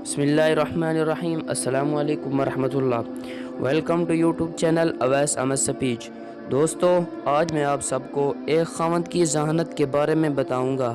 بسم اللہ الرحمن الرحیم۔ السلام علیکم ورحمۃ اللہ۔ Welcome to YouTube channel Owais Ahmed speech. دوستو، آج میں آپ سب کو ایک خاوند کی ذہانت کے بارے میں بتاؤں گا۔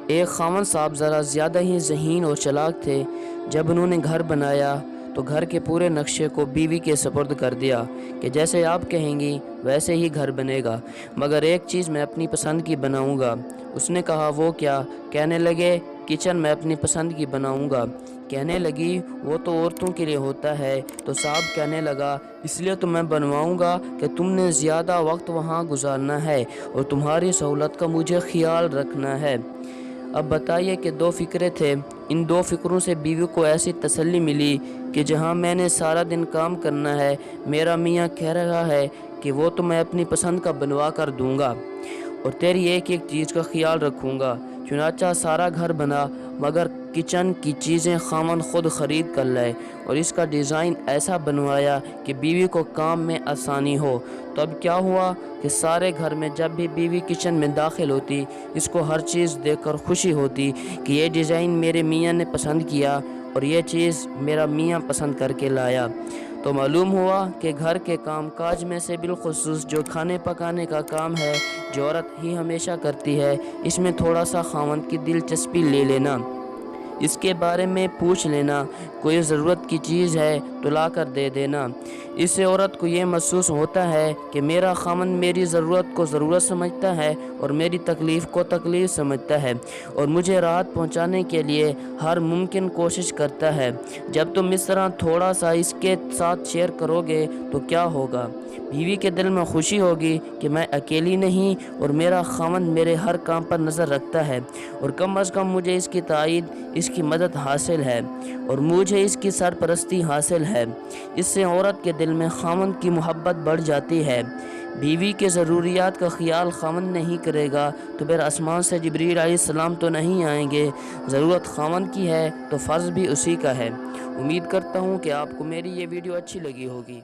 ایک خاوند صاحب ذرا زیادہ ہی ذہین اور چلاک تھے۔ جب انہوں نے گھر بنایا تو گھر کے پورے نقشے کو بیوی کے سپرد کر دیا کہ جیسے آپ کہیں گی ویسے ہی گھر بنے گا، مگر ایک چیز میں اپنی پسند کی بناؤں گا۔ اس نے کہا وہ کیا؟ کہنے لگے کچن میں اپنی پسند کی بناؤں گا۔ کہنے لگی وہ تو عورتوں کے لیے ہوتا ہے۔ تو صاحب کہنے لگا اس لیے تو میں بنواؤں گا کہ تم نے زیادہ وقت وہاں گزارنا ہے اور تمہاری سہولت کا مجھے خیال رکھنا ہے۔ اب بتائیے کہ دو فکرے تھے۔ ان دو فکروں سے بیوی کو ایسی تسلی ملی کہ جہاں میں نے سارا دن کام کرنا ہے، میرا میاں کہہ رہا ہے کہ وہ تو میں اپنی پسند کا بنوا کر دوں گا اور تیری ایک ایک چیز کا خیال رکھوں گا۔ چنانچہ سارا گھر بنا، مگر کچن کی چیزیں خاوند خود خرید کر لائے اور اس کا ڈیزائن ایسا بنوایا کہ بیوی کو کام میں آسانی ہو۔ تو اب کیا ہوا کہ سارے گھر میں جب بھی بیوی کچن میں داخل ہوتی، اس کو ہر چیز دیکھ کر خوشی ہوتی کہ یہ ڈیزائن میرے میاں نے پسند کیا اور یہ چیز میرا میاں پسند کر کے لایا۔ تو معلوم ہوا کہ گھر کے کام کاج میں سے بالخصوص جو کھانے پکانے کا کام ہے، جو عورت ہی ہمیشہ کرتی ہے، اس میں تھوڑا سا خاوند کی دلچسپی لے لینا، اس کے بارے میں پوچھ لینا، کوئی ضرورت کی چیز ہے تو لا کر دے دینا۔ اس سے عورت کو یہ محسوس ہوتا ہے کہ میرا خاوند میری ضرورت کو ضرورت سمجھتا ہے اور میری تکلیف کو تکلیف سمجھتا ہے اور مجھے راحت پہنچانے کے لیے ہر ممکن کوشش کرتا ہے۔ جب تم اس طرح تھوڑا سا اس کے ساتھ شیئر کرو گے تو کیا ہوگا؟ بیوی کے دل میں خوشی ہوگی کہ میں اکیلی نہیں اور میرا خاوند میرے ہر کام پر نظر رکھتا ہے اور کم از کم مجھے اس کی تائید، اس کی مدد حاصل ہے اور مجھے اس کی سرپرستی حاصل ہے۔ اس سے عورت کے دل میں خاوند کی محبت بڑھ جاتی ہے۔ بیوی کے ضروریات کا خیال خاوند نہیں کرے گا تو پھر آسمان سے جبریل علیہ السلام تو نہیں آئیں گے۔ ضرورت خاوند کی ہے تو فرض بھی اسی کا ہے۔ امید کرتا ہوں کہ آپ کو میری یہ ویڈیو اچھی لگی ہوگی۔